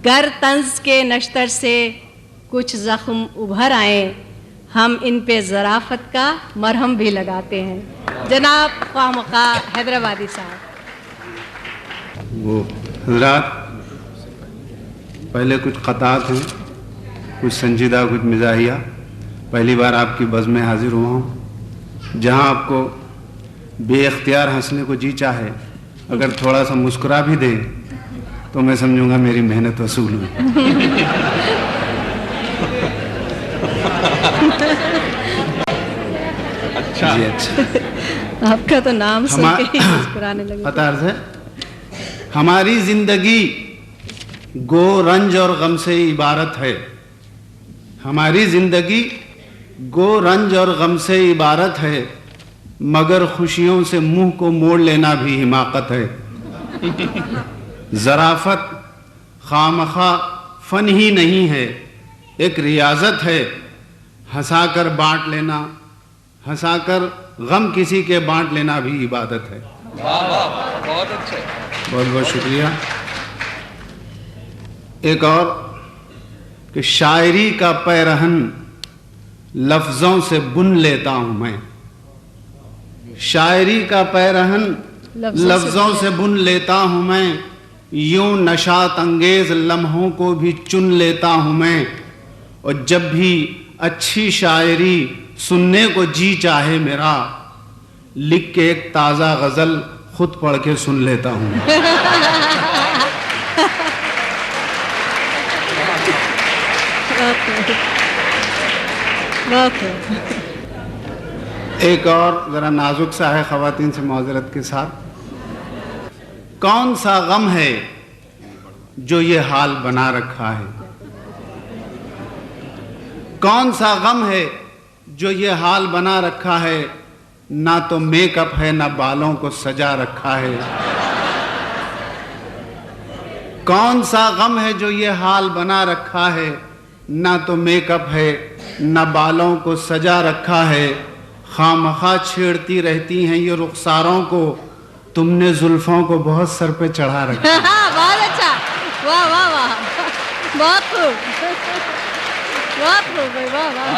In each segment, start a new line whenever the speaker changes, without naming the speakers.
گر طنز کے نشتر سے کچھ زخم ابھر آئیں، ہم ان پہ ظرافت کا مرہم بھی لگاتے ہیں. جناب خواہ مخواہ حیدرآبادی صاحب.
وہ حضرات، پہلے کچھ قطعات ہیں، کچھ سنجیدہ، کچھ مزاحیہ. پہلی بار آپ کی بزم میں حاضر ہوا ہوں. جہاں آپ کو بے اختیار ہنسنے کو جی چاہے، اگر تھوڑا سا مسکرا بھی دے تو میں سمجھوں گا میری محنت وصول ہوئی. جی اچھا،
آپ کا تو نام سن کے ہی مسکرانے لگے.
عطارز ہے، ہماری زندگی گو رنج اور غم سے عبارت ہے. ہماری زندگی گو رنج اور غم سے عبارت ہے، مگر خوشیوں سے منہ کو موڑ لینا بھی حماقت ہے. ظرافت خامخواہ فن ہی نہیں ہے، ایک ریاضت ہے. ہنسا کر بانٹ لینا، ہنسا کر غم کسی کے بانٹ لینا بھی عبادت ہے.
بہت اچھے،
بہت بہت شکریہ. ایک اور کہ شاعری کا پیرہن لفظوں سے بن لیتا ہوں میں. شاعری کا پیرہن لفظوں سے بن لیتا ہوں میں، یوں نشاط انگیز لمحوں کو بھی چن لیتا ہوں میں. اور جب بھی اچھی شاعری سننے کو جی چاہے میرا، لکھ کے ایک تازہ غزل خود پڑھ کے سن لیتا ہوں. ایک اور ذرا نازک سا ہے خواتین سے معذرت کے ساتھ. کون سا غم ہے جو یہ حال بنا رکھا ہے؟ کون سا غم ہے جو یہ حال بنا رکھا ہے؟ نہ تو میک اپ ہے، نہ بالوں کو سجا رکھا ہے. کون سا غم ہے جو یہ حال بنا رکھا ہے؟ نہ تو میک اپ ہے، نہ بالوں کو سجا رکھا ہے. خامخواہ چھیڑتی رہتی ہیں یہ رخساروں کو، تم نے زلفوں کو بہت سر پہ چڑھا رکھا ہے.
بہت اچھا، واہ واہ واہ، بہت خوب، بہت خوب، واہ واہ،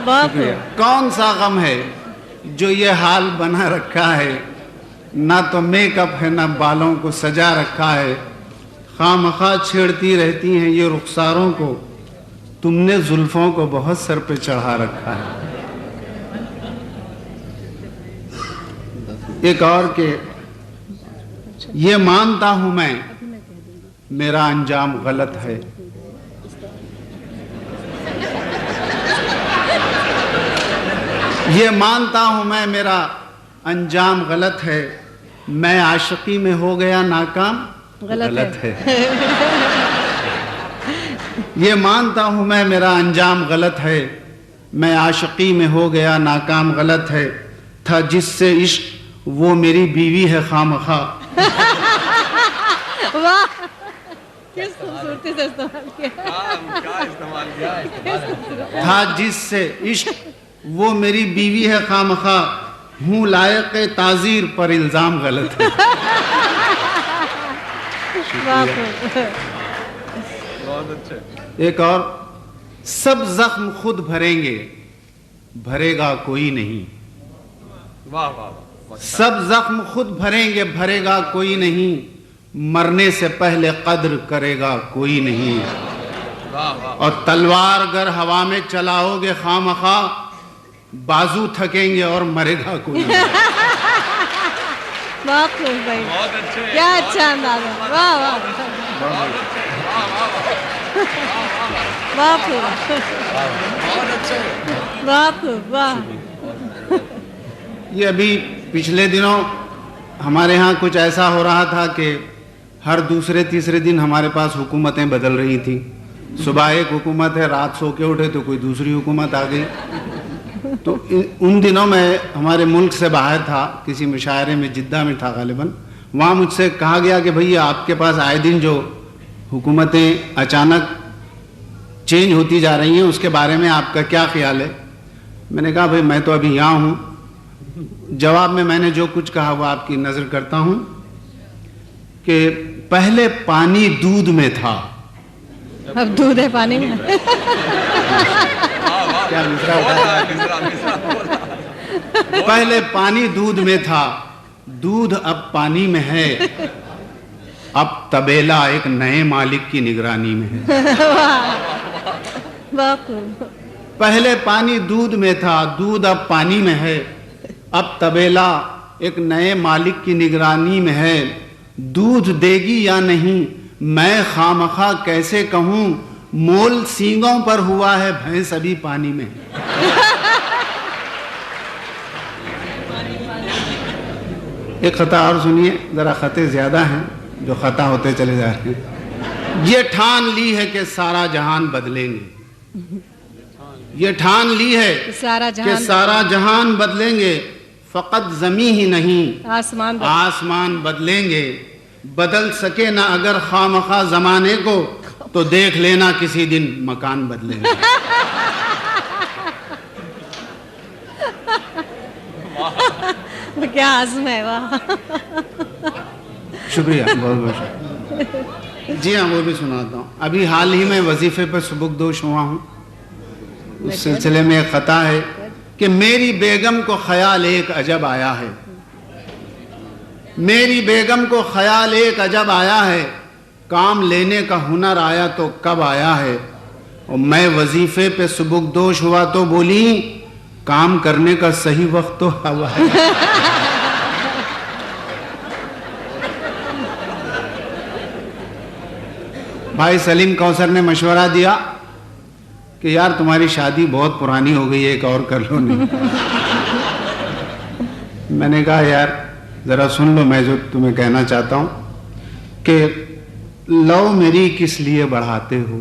بہت خوب.
کون سا غم ہے جو یہ حال بنا رکھا ہے؟ نہ تو میک اپ ہے، نہ بالوں کو سجا رکھا ہے. خامخواہ چھیڑتی رہتی ہیں یہ رخساروں کو، تم نے زلفوں کو بہت سر پہ چڑھا رکھا ہے. ایک اور کہ یہ مانتا ہوں میں میرا انجام غلط ہے. یہ مانتا ہوں میں میرا انجام غلط ہے. میں عاشقی میں ہو گیا ناکام، غلط ہے. یہ مانتا ہوں میں میرا انجام غلط ہے. میں عاشقی میں ہو گیا ناکام، غلط ہے. تھا جس سے عشق وہ میری بیوی ہے خامخواہ.
واہ، کس خوبصورتی سے استعمال کیا.
تھا جس سے عشق وہ میری بیوی ہے خامخواہ، ہوں لائق تعزیر پر الزام غلط ہے. ایک اور، سب زخم خود بھریں گے، بھرے گا کوئی نہیں.
واہ واہ،
سب زخم خود بھریں گے، بھرے گا کوئی نہیں. مرنے سے پہلے قدر کرے گا کوئی نہیں. اور تلوار گر ہوا میں چلاؤ گے خامخواہ، بازو تھکیں گے اور مرے گا کوئی نہیں.
بہت خوب بھائی، کیا اچھا انداز ہے. واہ واہ، بہت خوب، بہت خوب، واہ.
یہ ابھی پچھلے دنوں ہمارے ہاں کچھ ایسا ہو رہا تھا کہ ہر دوسرے تیسرے دن ہمارے پاس حکومتیں بدل رہی تھیں. صبح ایک حکومت ہے، رات سو کے اٹھے تو کوئی دوسری حکومت آ گئی. تو ان دنوں میں ہمارے ملک سے باہر تھا، کسی مشاعرے میں، جدہ میں تھا غالباً. وہاں مجھ سے کہا گیا کہ بھئی آپ کے پاس آئے دن جو حکومتیں اچانک چینج ہوتی جا رہی ہیں، اس کے بارے میں آپ کا کیا خیال ہے؟ میں نے کہا بھئی میں تو ابھی یہاں ہوں. جواب میں نے جو کچھ کہا وہ آپ کی نظر کرتا ہوں. کہ پہلے پانی دودھ میں تھا.
اب دودھ ہے پانی میں.
کیا مصرع ہوتا ہے؟ پہلے پانی دودھ میں تھا، دودھ اب پانی میں ہے، اب طبیلہ ایک نئے مالک کی نگرانی میں ہے. پہلے پانی دودھ میں تھا، دودھ اب پانی میں ہے، اب طبیلہ ایک نئے مالک کی نگرانی میں ہے. دودھ دے گی یا نہیں میں خامخواہ کیسے کہوں، مول سینگوں پر ہوا ہے، بھینس ابھی پانی میں ہے. ایک خطا اور سنیے، ذرا خطے زیادہ ہیں جو خطا ہوتے چلے جا رہے ہیں. یہ ٹھان لی ہے کہ سارا جہان بدلیں گے، یہ ٹھان لی ہے کہ سارا جہان بدلیں گے، فقط زمین ہی نہیں آسمان بدلیں گے. بدل سکے نہ اگر خامخواہ زمانے کو تو دیکھ لینا کسی دن مکان بدلیں گے.
کیا عزم ہے. واہ،
شکریہ، بہت بہت شکریہ. جی ہاں، وہ بھی سناتا ہوں. ابھی حال ہی میں وظیفے پر سبکدوش ہوا ہوں. اس سلسلے میں ایک خطا ہے کہ میری بیگم کو خیال ایک عجب آیا ہے، میری بیگم کو خیال ایک عجب آیا ہے، کام لینے کا ہنر آیا تو کب آیا ہے. اور میں وظیفے پہ سبکدوش ہوا تو بولی کام کرنے کا صحیح وقت تو ہوا ہے. بھائی سلیم کوثر نے مشورہ دیا کہ یار تمہاری شادی بہت پرانی ہو گئی ہے، ایک اور کر لو. نہیں، میں نے کہا یار ذرا سن لو میں جو تمہیں کہنا چاہتا ہوں کہ لو میری کس لیے بڑھاتے ہو،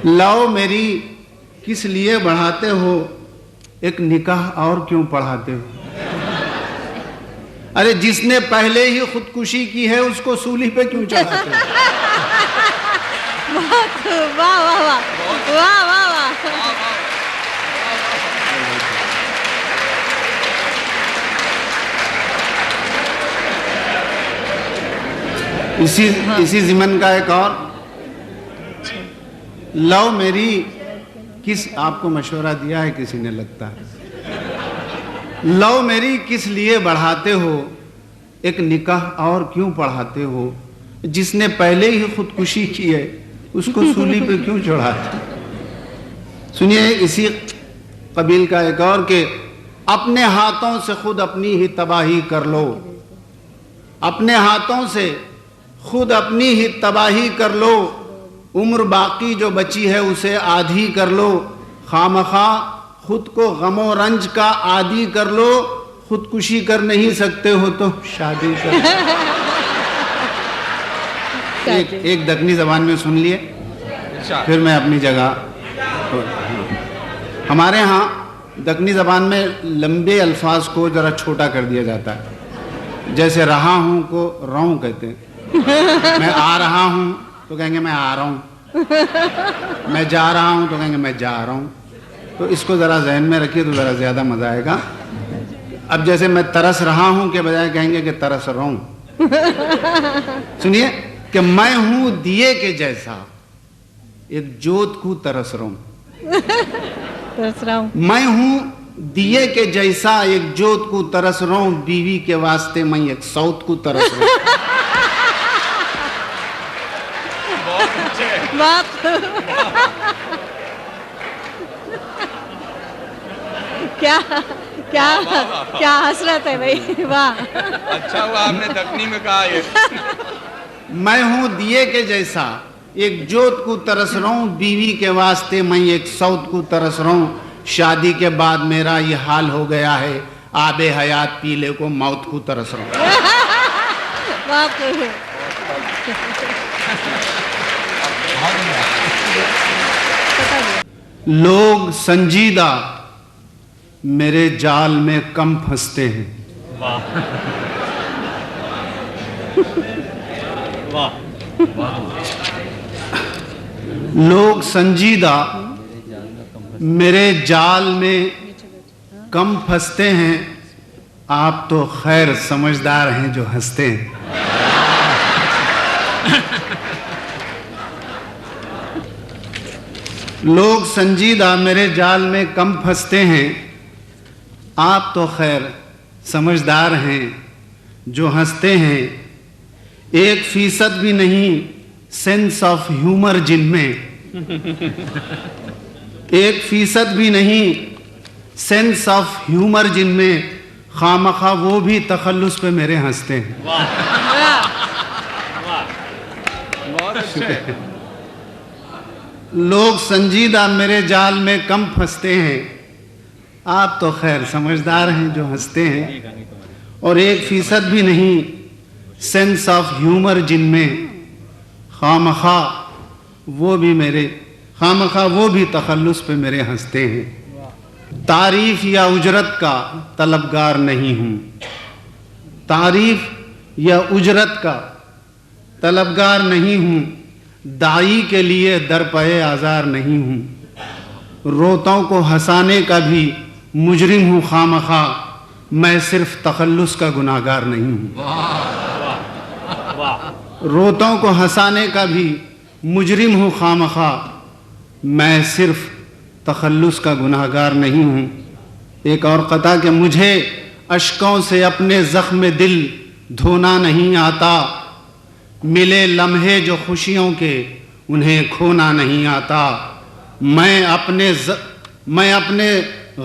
لو میری کس لیے بڑھاتے ہو، ایک نکاح اور کیوں پڑھاتے ہو. ارے جس نے پہلے ہی خودکشی کی ہے اس کو سولی پہ کیوں چڑھاتے ہو.
واہ واہ واہ واہ واہ واہ.
اسی ضمن کا ایک اور، لو میری کس، آپ کو مشورہ دیا ہے کسی نے لگتا ہے، لو میری کس لیے بڑھاتے ہو، ایک نکاح اور کیوں پڑھاتے ہو، جس نے پہلے ہی خودکشی کی ہے اس کو سولی پہ کیوں چڑھاتے. سنیے اسی قبیل کا ایک اور کہ اپنے ہاتھوں سے خود اپنی ہی تباہی کر لو، اپنے ہاتھوں سے خود اپنی ہی تباہی کر لو، عمر باقی جو بچی ہے اسے آدھی کر لو، خامخواہ خود کو غم و رنج کا عادی کر لو، خودکشی کر نہیں سکتے ہو تو شادی کر لو. ایک دکنی زبان میں سن لیے پھر میں اپنی جگہ. ہمارے ہاں دکنی زبان میں لمبے الفاظ کو ذرا چھوٹا کر دیا جاتا ہے. جیسے رہا ہوں کو رہوں کہتے ہیں، میں آ رہا ہوں تو کہیں گے میں آ رہا ہوں، میں جا رہا ہوں تو کہیں گے میں جا رہا ہوں. تو اس کو ذرا ذہن میں رکھیے تو ذرا زیادہ مزہ آئے گا. اب جیسے میں ترس رہا ہوں کے بجائے کہیں گے کہ ترس رہا ہوں. سنیے کہ میں ہوں دیے کے جیسا ایک جوت کو ترس رہا ہوں، میں ہوں دیے کے جیسا ایک جوت کو ترس رہا ہوں، بیوی کے واسطے میں ایک سوت کو ترس رہا ہوں.
کیا کیا کیا حسرت ہے بھائی. واہ،
اچھا ہوا آپ نے دکنی میں کہا یہ.
میں ہوں دیے کے جیسا ایک جوت کو ترس رہا ہوں، بیوی کے واسطے میں ایک سوت کو ترس رہا ہوں. شادی کے بعد میرا یہ حال ہو گیا ہے، آب حیات پیلے کو موت کو ترس رہا ہوں. لوگ سنجیدہ میرے جال میں کم پھنستے ہیں. لوگ سنجیدہ میرے جال میں کم پھنستے ہیں، آپ تو خیر سمجھدار ہیں جو ہنستے ہیں. لوگ سنجیدہ میرے جال میں کم پھنستے ہیں، آپ تو خیر سمجھدار ہیں جو ہنستے ہیں. 1% بھی نہیں سینس آف ہیومر جن میں، 1% بھی نہیں سینس آف ہیومر جن میں، خامخواہ وہ بھی تخلص پہ میرے ہنستے ہیں.
بہت اچھے.
لوگ سنجیدہ میرے جال میں کم پھنستے ہیں، آپ تو خیر سمجھدار ہیں جو ہنستے ہیں. اور 1% بھی نہیں سینس آف ہیومر جن میں، خامخواہ وہ بھی تخلص پہ میرے ہنستے ہیں. تعریف یا اجرت کا طلبگار نہیں ہوں، تعریف یا اجرت کا طلبگار نہیں ہوں، داعی کے لیے درپے آزار نہیں ہوں. روتوں کو ہنسانے کا بھی مجرم ہوں خامخواہ، میں صرف تخلص کا گناہگار نہیں ہوں. روتوں کو ہنسانے کا بھی مجرم ہوں خامخواہ، میں صرف تخلص کا گناہگار نہیں ہوں. ایک اور قطع کہ مجھے اشکوں سے اپنے زخم دل دھونا نہیں آتا، ملے لمحے جو خوشیوں کے انہیں کھونا نہیں آتا. میں اپنے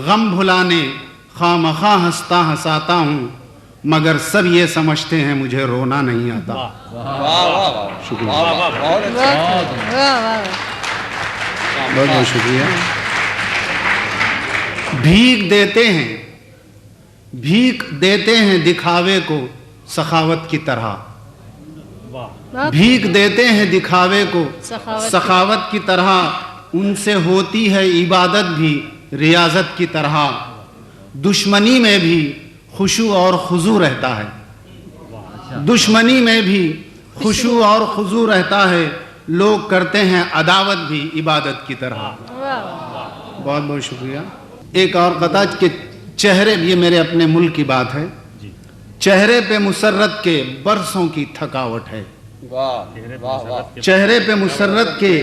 غم بھلانے خامخواہ ہنساتا ہوں، مگر سب یہ سمجھتے ہیں مجھے رونا نہیں آتا. شکریہ، بہت بہت شکریہ. بھیک دیتے ہیں دکھاوے کو سخاوت کی طرح، بھیک دیتے ہیں دکھاوے کو سخاوت کی طرح. ان سے ہوتی ہے عبادت بھی ریاضت کی طرح، دشمنی میں بھی خشوع اور خضوع رہتا ہے، دشمنی میں بھی خشوع اور خضوع رہتا ہے. لوگ کرتے ہیں عداوت بھی عبادت کی طرح. بہت بہت شکریہ. ایک اور قطع کہ چہرے، یہ میرے اپنے ملک کی بات ہے، چہرے پہ مسرت کے برسوں کی تھکاوٹ ہے. چہرے پہ مسرت کے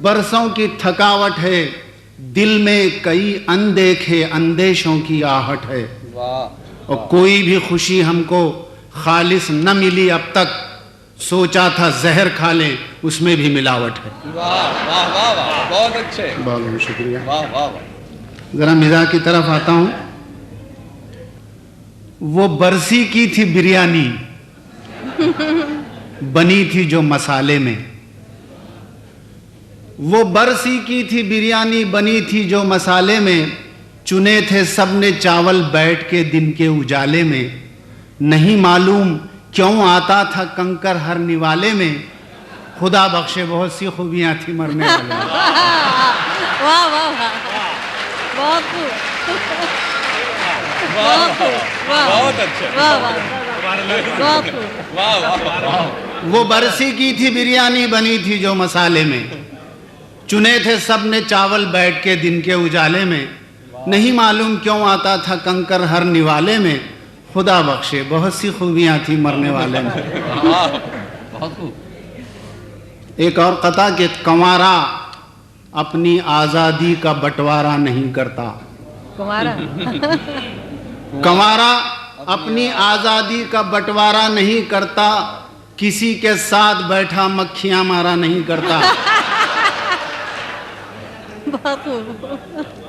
برسوں کی تھکاوٹ ہے، دل میں کئی اندیکھے اندیشوں کی آہٹ ہے. اور کوئی بھی خوشی ہم کو خالص نہ ملی اب تک، سوچا تھا زہر کھا لیں اس میں بھی ملاوٹ ہے.
بہت اچھے.
بہت بہت شکریہ. ذرا مزاح کی طرف آتا ہوں. وہ برسی کی تھی بریانی بنی تھی جو مسالے میں، وہ برسی کی تھی بریانی بنی تھی جو مسالے میں. چنے تھے سب نے چاول بیٹھ کے دن کے اجالے میں، نہیں معلوم کیوں آتا تھا کنکر ہر نوالے میں. خدا بخشے بہت سی خوبیاں تھی مرنے والے.
واہ واہ واہ، بہت خوب، بہت خوب،
بہت اچھے.
بہت خوب.
وہ برسی کی تھی بریانی بنی تھی جو مسالے میں، چنے تھے سب نے چاول بیٹھ کے دن کے اجالے میں، نہیں معلوم کیوں آتا تھا کنکر ہر نوالے میں. خدا بخشے بہت سی خوبیاں تھی مرنے والے میں. ایک اور قطع کہ کنوارا اپنی آزادی کا بٹوارا نہیں کرتا، کنوارا اپنی آزادی کا بٹوارا نہیں کرتا، کسی کے ساتھ بیٹھا مکھیاں مارا نہیں کرتا.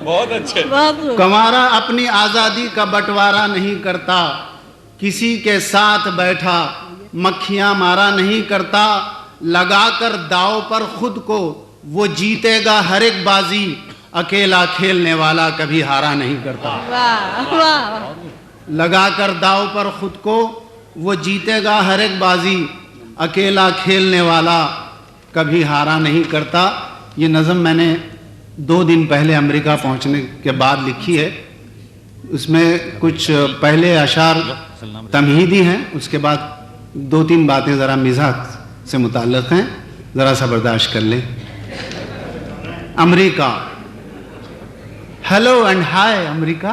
بہت اچھے.
کنوارا اپنی آزادی کا بٹوارا نہیں کرتا، کسی کے ساتھ بیٹھا مکھیاں مارا نہیں کرتا. لگا کر داؤ پر خود کو وہ جیتے گا ہر ایک بازی، اکیلا کھیلنے والا کبھی ہارا نہیں کرتا. لگا کر داؤ پر خود کو وہ جیتے گا ہر ایک بازی، اکیلا کھیلنے والا کبھی ہارا نہیں کرتا. یہ نظم میں نے 2 دن پہلے امریکہ پہنچنے کے بعد لکھی ہے. اس میں کچھ پہلے اشعار تمہیدی ہیں، اس کے بعد 2-3 باتیں ذرا مزاح سے متعلق ہیں، ذرا سا برداشت کر لیں. امریکہ. Hello and hi America.